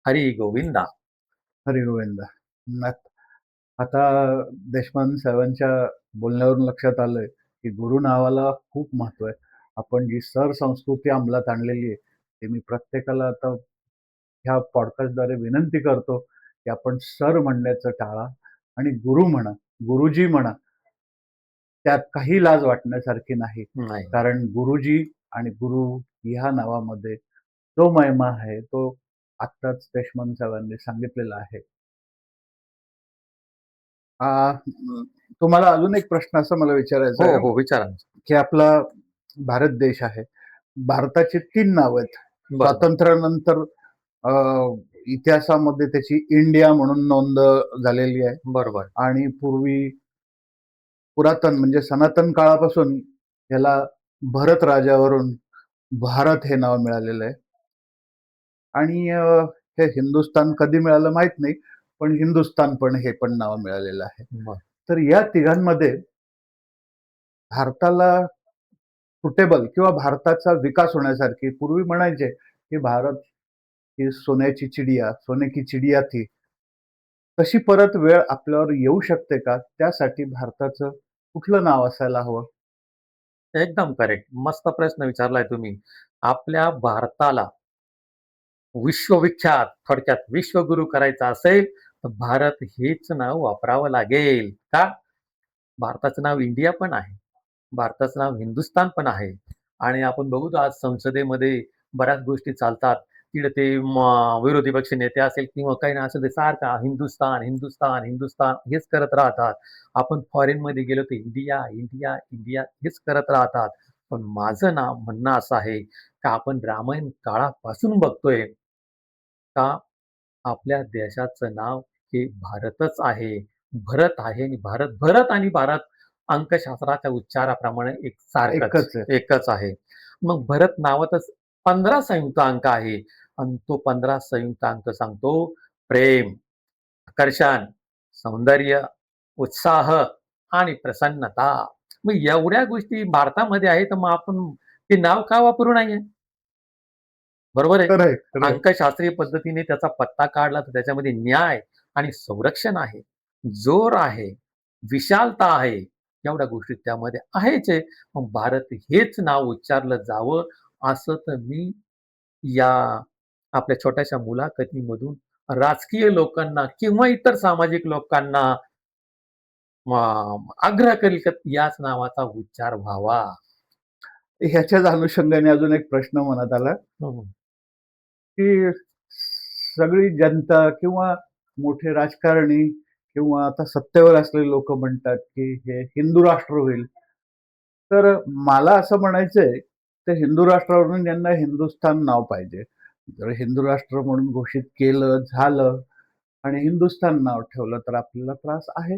हरी गोविंदा. हरिगोविंद. न आता देशपांडे साहेबांच्या बोलण्यावरून लक्षात आलंय की गुरु नावाला खूप महत्व आहे. आपण जी सर संस्कृती अंमलात आणलेली आहे ते मी प्रत्येकाला आता ह्या पॉडकास्टद्वारे विनंती करतो की आपण सर म्हणण्याचं टाळा आणि गुरु म्हणा, गुरुजी म्हणा. त्यात काही लाज वाटण्यासारखी नाही. नाही. कारण गुरुजी आणि गुरु ह्या नावामध्ये जो महिमा आहे तो आत्ताच देशपांडे साहेबांनी सांगितलेला आहे. तुम्हाला अजून एक प्रश्न असा मला विचारायचा हो, आहे हो. विचारा ना. की आपला भारत देश आहे. भारताची 3 नावं आहेत. बरोबर. स्वातंत्र्यानंतर इतिहासामध्ये त्याची इंडिया म्हणून नोंद झालेली आहे बरोबर. आणि पुरातन म्हणजे सनातन काळापासून याला भरत राजावरून भारत हे नाव मिळालेलं आहे. आणि हे हिंदुस्थान कधी मिळालं माहित नाही, पण हिंदुस्थान पण हे पण नाव मिळालेलं आहे. बरं. तर या तिघांमध्ये भारताला सुटेबल किंवा भारताचा विकास होण्यासारखी पूर्वी म्हणायचे की भारत ही सोन्याची चिडिया, सोने की चिडिया थी. तशी परत वेळ आपल्यावर येऊ शकते का? त्यासाठी भारताचं कुठलं नाव असायला हवं? एकदम करेक्ट. मस्त प्रश्न विचारलाय तुम्ही. आपल्या भारताला विश्वविख्यात, थोडक्यात विश्वगुरू करायचा असेल, तर भारत हेच नाव वापरावं लागेल. का? भारताचं नाव इंडिया पण आहे. भारताचं नाव हिंदुस्थान पण आहे. आणि आपण बघू आज संसदेमध्ये बऱ्याच गोष्टी चालतात. तिकडे ते विरोधी पक्ष नेते असेल किंवा काही ना असेल ते सारखा हिंदुस्थान, हिंदुस्थान, हिंदुस्थान हेच करत राहतात. आपण फॉरेनमध्ये गेलो तर इंडिया, इंडिया, इंडिया हेच करत राहतात. पण माझं म्हणणं असं आहे, की आपण रामायण काळापासून बघतोय का आपल्या देशाचं नाव हे भारतच आहे. भरत आहे आणि भारत, भरत आणि भारत अंकशास्त्राच्या उच्चाराप्रमाणे एकच आहे. एकच आहे. मग भरत नावातच 15 संयुक्त अंक आहे आणि तो 15 संयुक्त अंक सांगतो प्रेम, आकर्षण, सौंदर्य, उत्साह आणि प्रसन्नता. मग एवढ्या गोष्टी भारतामध्ये आहेत, तर मग आपण ते नाव का वापरू नये? बरोबर आहे. खरंय, खरंय. अंकशास्त्रीय पद्धतीने त्याचा पत्ता काढला तर त्याच्यामध्ये न्याय आणि संरक्षण आहे, जोर आहे, विशालता आहे. एवढ्या गोष्टी त्यामध्ये आहेच आहे. मग भारत हेच नाव उच्चारलं जावं असं तर मी या आपल्या छोट्याशा मुलाखतीमधून राजकीय लोकांना किंवा इतर सामाजिक लोकांना आग्रह करेल की याच नावाचा उच्चार व्हावा. ह्याच्याच अनुषंगाने अजून एक प्रश्न मनात आला हं, की सगळी जनता किंवा मोठे राजकारणी किंवा आता सत्तेवर असलेले लोक म्हणतात की हे हिंदू राष्ट्र होईल. तर मला असं म्हणायचंय ते हिंदू राष्ट्रावरून यांना हिंदुस्थान नाव पाहिजे. जर हिंदू राष्ट्र म्हणून घोषित केलं झालं आणि हिंदुस्थान नाव ठेवलं तर आपल्याला त्रास आहे.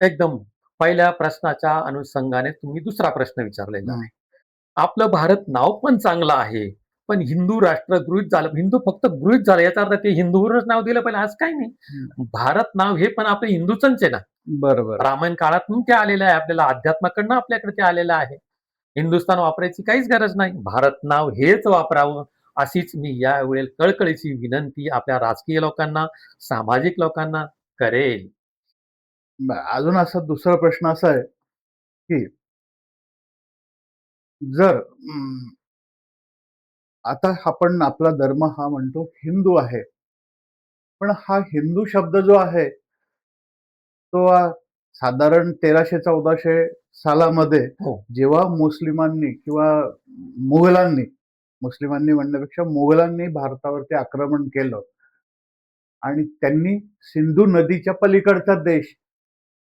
एकदम पहिल्या प्रश्नाच्या अनुषंगाने तुम्ही दुसरा प्रश्न विचारलेला हं. आहे. आपलं भारत नाव पण चांगलं आहे. पण हिंदू राष्ट्र गृहीत झालं. हिंदू फक्त गृहीत झालं याचा अर्थ ते हिंदूवरूनच नाव दिलं पाहिजे असं काही नाही. भारत नाव हे पण आपलं हिंदूचंच आहे ना. बरोबर. रामायण काळातून ते आलेलं आहे. आपल्याला अध्यात्माकडनं आपल्याकडे ते आलेलं आहे. हिंदुस्थान वापरायची काहीच गरज नाही. भारत नाव हेच वापरावं अशीच मी यावेळेला कळकळीची विनंती आपल्या राजकीय लोकांना, सामाजिक लोकांना करेल. अजून असा दुसरा प्रश्न असा आहे की जर आता आपण आपला धर्म हा म्हणतो हिंदू आहे. पण हा हिंदू शब्द जो आहे तो साधारण 1300-1400 सालामध्ये हो. जेव्हा मुस्लिमांनी किंवा मुघलांनी, मुस्लिमांनी म्हणण्यापेक्षा मुघलांनी भारतावरती आक्रमण केलं आणि त्यांनी सिंधू नदीच्या पलीकडचा देश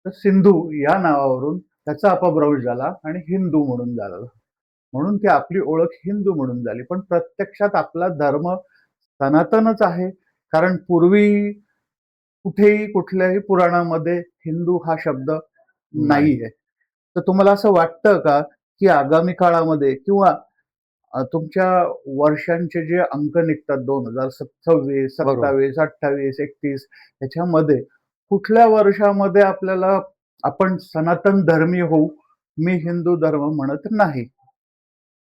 तर सिंधू या नावावरून त्याचा अपभ्रंश झाला आणि हिंदू म्हणून झाला. म्हणून ती आपली ओळख हिंदू म्हणून झाली. पण प्रत्यक्षात आपला धर्म सनातनच आहे. कारण पूर्वी कुठेही कुठल्याही पुराणामध्ये हिंदू हा शब्द नाही. नाहीये. तर तुम्हाला असं वाटतं का की आगामी काळामध्ये किंवा तुमच्या वर्षांचे जे अंक निघतात 2026, बरोबर. 27, 28, 31 ह्याच्यामध्ये कुठल्या वर्षामध्ये आपल्याला आपण सनातन धर्मी होऊ? मी हिंदू धर्म म्हणत नाही.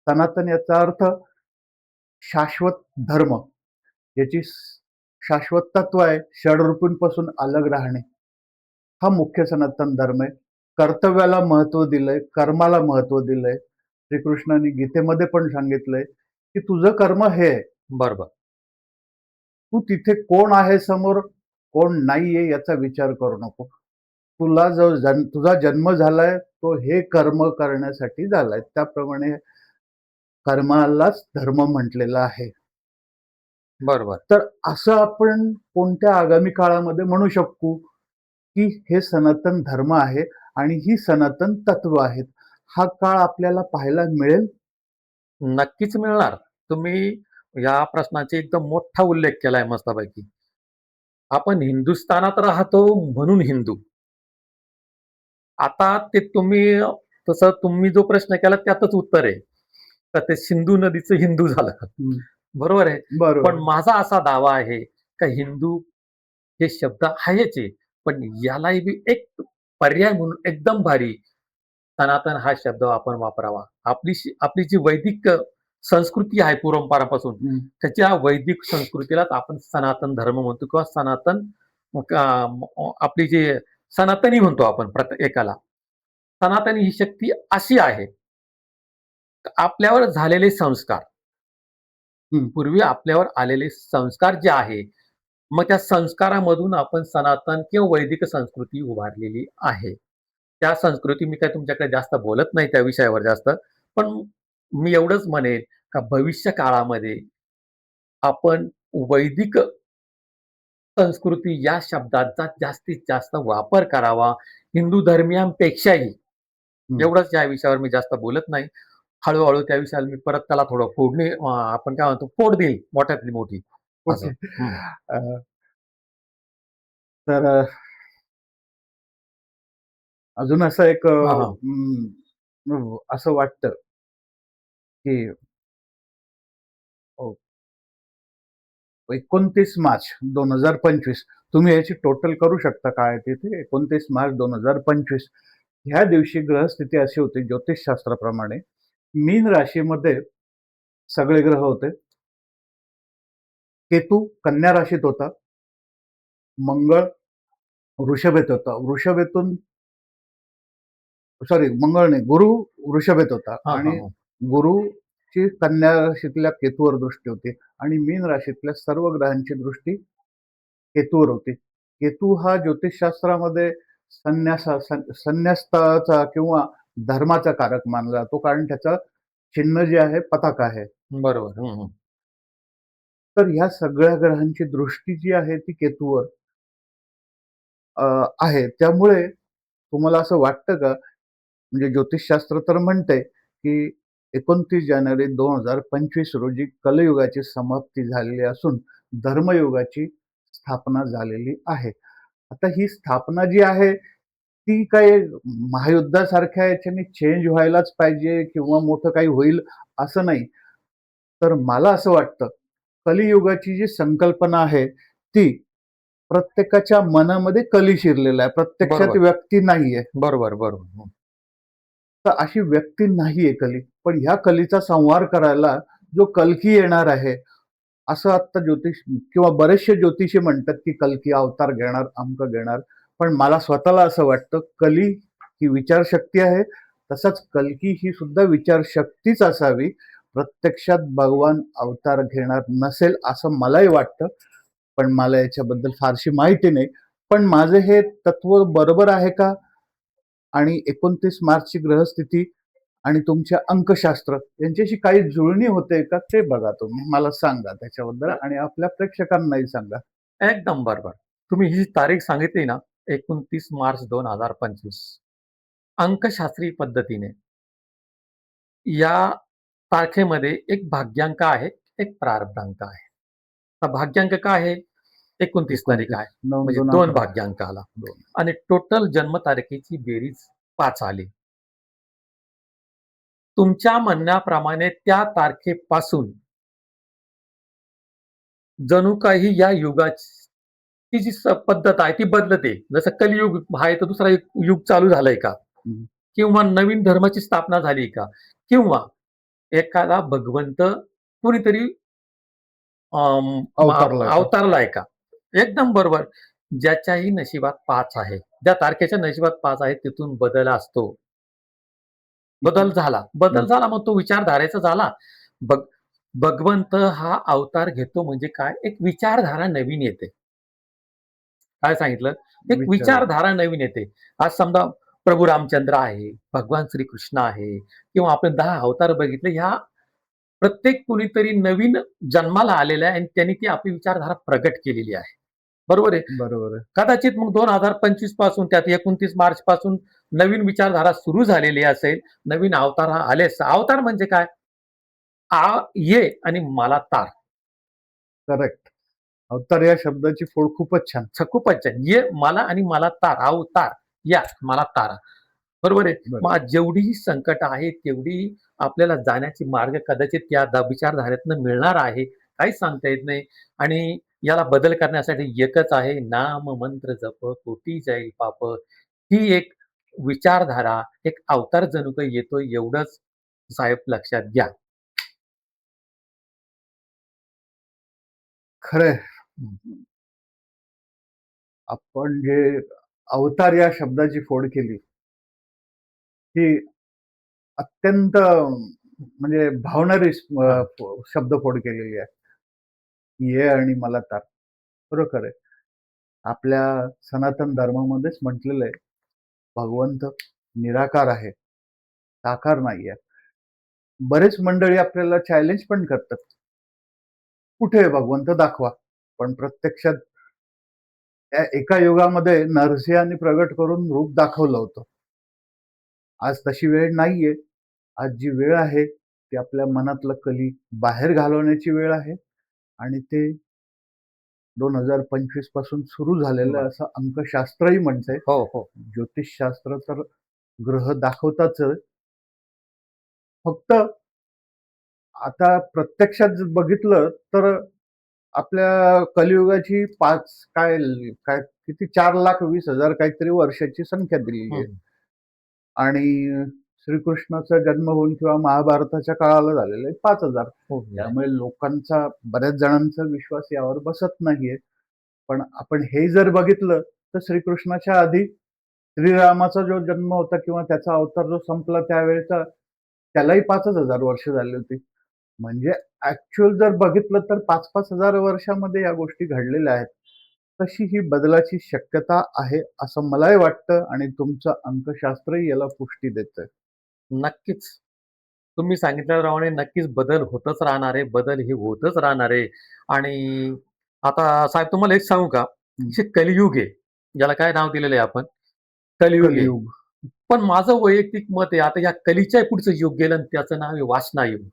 सनातन याचा अर्थ शाश्वत धर्म. ज्याची शाश्वत तत्व आहे षडरूपींपासून अलग राहणे, हा मुख्य सनातन धर्म आहे. कर्तव्याला महत्व दिलंय, कर्माला महत्व दिलंय. श्रीकृष्णाने गीतेमध्ये पण सांगितलंय की तुझं कर्म हे आहे, बरोबर. तू तिथे कोण आहे समोर, कोण नाहीये याचा विचार करू नको. तुला जो तुझा जन्म झालाय तो हे कर्म करण्यासाठी झालाय. त्याप्रमाणे कर्मालाच धर्म म्हटलेला आहे. बरोबर. तर असं आपण कोणत्या आगामी काळामध्ये म्हणू शकू की हे सनातन धर्म आहे आणि ही सनातन तत्व आहेत. हा काळ आपल्याला पाहायला मिळेल. नक्कीच मिळणार. तुम्ही या प्रश्नाचा एकदम मोठा उल्लेख केलाय मस्तपैकी. आपण हिंदुस्थानात राहतो म्हणून हिंदू. आता ते तुम्ही तसं तुम्ही जो प्रश्न केला त्यातच उत्तर आहे. तर ते सिंधू नदीचं हिंदू झालं. बरोबर आहे. बरोबर. पण माझा असा दावा आहे का हिंदू हे शब्द आहेच आहे. पण यालाही बी एक पर्याय म्हणून एकदम भारी सनातन हा शब्द आपण वापरावा. आपली जी वैदिक संस्कृती आहे पूर्वापारापासून, त्याच्या वैदिक संस्कृतीलाच आपण सनातन धर्म म्हणतो किंवा सनातन आपली जी सनातनी म्हणतो आपण एकाला. सनातनी ही शक्ती अशी आहे, आपल्यावर झालेले संस्कार, पूर्वी आपल्यावर आलेले संस्कार जे आहे, मग त्या संस्कारामधून आपण सनातन किंवा वैदिक संस्कृती उभारलेली आहे. त्या संस्कृती मी काही तुमच्याकडे जास्त बोलत नाही त्या विषयावर जास्त. पण मी एवढंच म्हणेन का भविष्य काळामध्ये आपण वैदिक संस्कृती या शब्दाचा जास्तीत जास्त वापर करावा. हिंदू धर्मीयांपेक्षाही. एवढंच या विषयावर मी जास्त बोलत नाही. हळू-हळू त्या विषयाला मी परत त्याला थोडं फोडणी आपण काय म्हणतो फोड देईल मोठ्यातली मोठी असं. अ, तर अजून असं एक हां, हां. असं वाटतं की 29 मार्च 2025 तुम्ही याची टोटल करू शकता काय आहे तिथे. 29 मार्च 2025 ह्या दिवशी ग्रहस्थिती अशी होती ज्योतिषशास्त्राप्रमाणे. मीन राशीमध्ये सगळे ग्रह होते. केतू कन्या राशीत होता. मंगळ वृषभेत होता. वृषभेतून सॉरी मंगळ नाही, गुरु वृषभेत होता हां, हां, आणि हां. गुरुची कन्या राशीतल्या केतूवर दृष्टी होती आणि मीन राशीतल्या सर्व ग्रहांची दृष्टी केतूवर होती. केतू हा ज्योतिषशास्त्रामध्ये संन्यस्ताचा किंवा धर्माचा कारक मानला जातो, कारण त्याचं चिन्ह जे आहे पताका आहे. बरोबर. हं, हं. तर ह्या सगळ्या ग्रहांची दृष्टी जी आहे ती केतूवर आहे. त्यामुळे तुम्हाला असं वाटतं का, म्हणजे ज्योतिषशास्त्र तर म्हणतंय की 29 जानेवारी 2025 रोजी कलयुगाची समाप्ती झालेली असून धर्मयुगाची स्थापना झालेली आहे. आता ही स्थापना जी आहे ती काही महायुद्धासारख्या याच्याने चेंज व्हायलाच पाहिजे किंवा मोठं काही होईल असं नाही. तर मला असं वाटतं कलियुगाची जी संकल्पना आहे ती प्रत्येकाच्या मनामध्ये कली शिरलेला आहे. प्रत्यक्षात बरोबर. व्यक्ती नाहीये. बरोबर, बरोबर. हं. तर अशी व्यक्ती नाहीये कली. पण ह्या कलीचा संहार करायला जो कल्की येणार आहे, असं आता ज्योतिष किंवा बरेचसे ज्योतिषी म्हणतात की कल्की अवतार घेणार, अमकं घेणार. पण मला स्वतःला असं वाटतं कली ही विचारशक्ती आहे. तसंच कल्की ही सुद्धा विचारशक्तीच असावी. प्रत्यक्षात भगवान अवतार घेणार नसेल असं मलाही वाटतं. पण मला याच्याबद्दल फारशी माहिती नाही. पण माझं हे तत्व बरोबर आहे का? आणि 29 मार्चची ग्रहस्थिती आणि तुमचे अंकशास्त्र यांच्याशी काही जुळणी होते का ते बघा तुम्ही. मला सांगा त्याच्याबद्दल आणि आपल्या प्रेक्षकांनाही सांगा. एकदम बरोबर. तुम्ही ही तारीख सांगितली ना 29 मार्च 2025 अंकशास्त्री पद्धतीने या तारखेमध्ये एक भाग्यांक आहे, एक प्रारब्धांक आहे. हा भाग्यांक काय आहे? 29 तारीख 29 आहे. 9 म्हणजे 2 2 11 भाग्यांक आला 2. आणि टोटल जन्मतारखेची बेरीज 5 आली. तुमच्या म्हणण्याप्रमाणे त्या तारखेपासून जणू काही या युगाची जी पद्धत आहे ती बदलते. जसं कलियुग आहे तर दुसरा एक युग चालू झालंय का? हं. किंवा नवीन धर्माची स्थापना झाली का? किंवा एखादा भगवंत कोणीतरी अवतारलाय का? अवतारलाय का? एकदम बरोबर. ज्याच्याही नशिबात 5 आहे. ज्या तारखेच्या नशिबात 5 आहे तिथून बदल असतो. बदल झाला. बदल हं. झाला मग तो विचारधारेचा झाला. भग भगवंत हा अवतार घेतो म्हणजे काय? एक विचारधारा नवीन येते. काय सांगितलं? एक विचार. विचारधारा नवीन येते. आज समजा प्रभू रामचंद्र आहे, भगवान श्रीकृष्ण आहे किंवा आपण 10 अवतार बघितले. ह्या प्रत्येक कुणीतरी नवीन जन्माला आलेला आहे आणि त्यांनी ती आपली विचारधारा प्रगट केलेली आहे. बरोबर आहे. बरोबर आहे. कदाचित मग 2025 पासून त्यात 29 मार्च पासून नवीन विचारधारा सुरू झालेली असेल. नवीन अवतार हा आले. अवतार म्हणजे काय? ये आणि मला तार. करेक्ट. अवतार या शब्दाची फोड खूपच छान. खूपच छान. ये मला आणि मला तार, अवतार, या मला तारा. बरोबर आहे. बरं. मग आज जेवढीही संकट आहेत, तेवढी आपल्याला जाण्याची मार्ग कदाचित या विचारधारेतनं मिळणार आहे. काहीच सांगता येत नाही आणि याला बदल करण्यासाठी एकच आहे, नाम मंत्र जप कोटी जाईल पाप. ही एक विचारधारा, एक अवतार जणू काही येतोय एवढंच साहेब लक्षात घ्या. खरंय. आपण जे अवतार या शब्दाची फोड केली, ही अत्यंत म्हणजे भावणारी हां. शब्दफोड केलेली आहे. ये आणि मला तार. खरोखर आहे. आपल्या सनातन धर्मामध्येच म्हटलेलं आहे, भगवंत निराकार आहे, साकार नाहीये. बरेच मंडळी आपल्याला चॅलेंज पण करतात. कुठे आहे भगवंत दाखवा. पण प्रत्यक्षात त्या एका युगामध्ये नरसिंहांनी प्रगट करून रूप दाखवलं होतं. आज तशी वेळ नाहीये. आज जी वेळ आहे, ती आपल्या मनातलं कली बाहेर घालवण्याची वेळ आहे आणि ते 2025 पासून सुरू झालेलं बरं. असं अंकशास्त्रही म्हणतंय. हो, हो. ज्योतिषशास्त्र तर ग्रह दाखवताच आहे. फक्त आता प्रत्यक्षात जर बघितलं तर आपल्या कलियुगाची 5 काय काय किती 4,20,000 काहीतरी वर्षाची संख्या दिलेली आहे. हं. आणि श्रीकृष्णाचा जन्म होऊन किंवा महाभारताच्या काळाला झालेला आहे 5,000. हो. त्यामुळे लोकांचा बऱ्याच जणांचा विश्वास यावर बसत नाहीये. पण आपण हे जर बघितलं तर श्रीकृष्णाच्या आधी श्रीरामाचा जो जन्म होता किंवा त्याचा अवतार जो संपला त्यावेळेचा त्यालाही 5,000 वर्ष झाली होती. म्हणजे ऍक्च्युअल जर बघितलं तर 5,000 वर्षामध्ये या गोष्टी घडलेल्या आहेत. तशी ही बदलाची शक्यता आहे असं मलाही वाटतं आणि तुमचं अंकशास्त्रही याला पुष्टी देतंय. नक्कीच. तुम्ही सांगितल्याप्रमाणे नक्कीच बदल होतच राहणार आहे. बदल हे होतच राहणार आहे आणि आता साहेब तुम्हाला एक सांगू का? हं. जे कलियुग आहे, ज्याला काय नाव दिलेलं आहे आपण? कलियुग आहे. कलियुग पण माझं वैयक्तिक मत आहे, आता या कलीच्या पुढचं युग गेलं आणि त्याचं नाव आहे वासनायुग.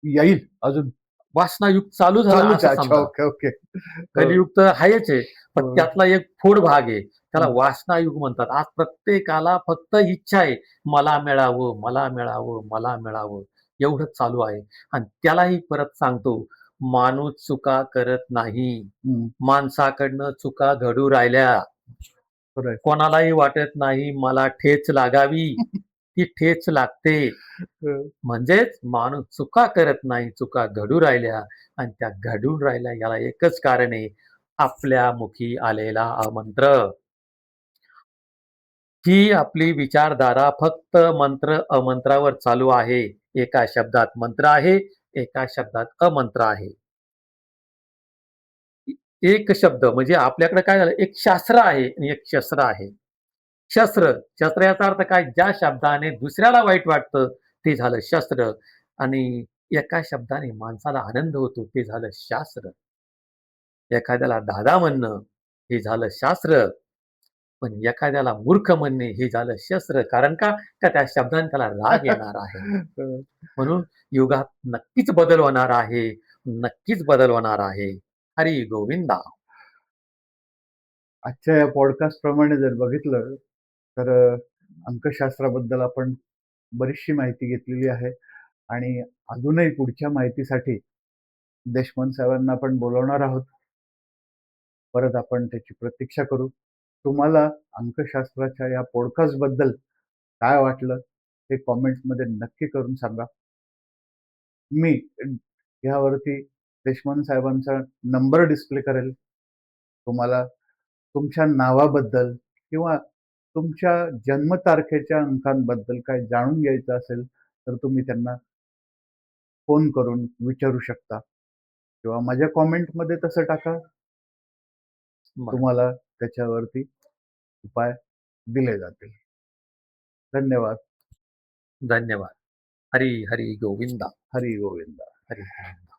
येईल अजून वासनायुग चालू झालं चालूच असं आहे. अच्छा. समजा. Okay, okay. हो, कलियुग तर आहेच आहे. पण हो. त्यातला एक फोड भाग आहे. त्याला हं. वासनायुग म्हणतात. आज प्रत्येकाला फक्त इच्छा आहे, मला मिळावं, मला मिळावं, मला मिळावं एवढंच चालू आहे. आणि त्यालाही परत सांगतो, माणूस चुका करत नाही. हं. माणसाकडनं चुका घडू राहिल्या. खरंय. कोणालाही वाटत नाही मला ठेच लागावी. ती ठेच लागते. हं. म्हणजेच माणूस चुका करत नाही, चुका घडू राहिल्या आणि त्या घडून राहिल्या याला एकच कारण आहे, आपल्या मुखी आलेला अमंत्र. ही आपली विचारधारा फक्त मंत्र अमंत्रावर चालू आहे. एका शब्दात मंत्र आहे, एका शब्दात अमंत्र आहे. एक शब्द म्हणजे आपल्याकडे काय झालं, एक शास्त्र आहे आणि एक शस्त्र आहे. शस्त्र, शस्त्र याचा अर्थ काय? ज्या शब्दाने दुसऱ्याला वाईट वाटतं, ते झालं शस्त्र आणि एका शब्दाने माणसाला आनंद होतो, ते झालं शास्त्र. एखाद्याला दादा म्हणणं, हे झालं शास्त्र. पण एखाद्याला मूर्ख म्हणणे, हे झालं शस्त्र. कारण का? का त्या शब्दाने त्याला राग येणार आहे. म्हणून युगात नक्कीच बदल होणार आहे. नक्कीच बदल होणार आहे. हरी गोविंदा. आजच्या या पॉडकास्ट प्रमाणे जर बघितलं तर अंकशास्त्राबद्दल आपण बरीचशी माहिती घेतलेली आहे आणि अजूनही पुढच्या माहितीसाठी देशपांडे साहेबांना आपण बोलावणार आहोत. परत आपण त्याची प्रतीक्षा करू. तुम्हाला अंकशास्त्राच्या या पॉडकास्टबद्दल काय वाटलं ते कमेंट्समध्ये नक्की करून सांगा. मी यावरती देशपांडे साहेबांचा नंबर डिस्प्ले करेल. तुम्हाला तुमच्या नावाबद्दल किंवा तुमच्या जन्मतारखेच्या अंकांबद्दल काही जाणून घ्यायचं असेल तर तुम्ही त्यांना फोन करून विचारू शकता किंवा माझ्या कॉमेंटमध्ये तसं टाका. बरं. तुम्हाला त्याच्यावरती उपाय दिले जातील. धन्यवाद. धन्यवाद. हरी हरी गोविंदा. हरी गोविंदा. हरी गोविंदा.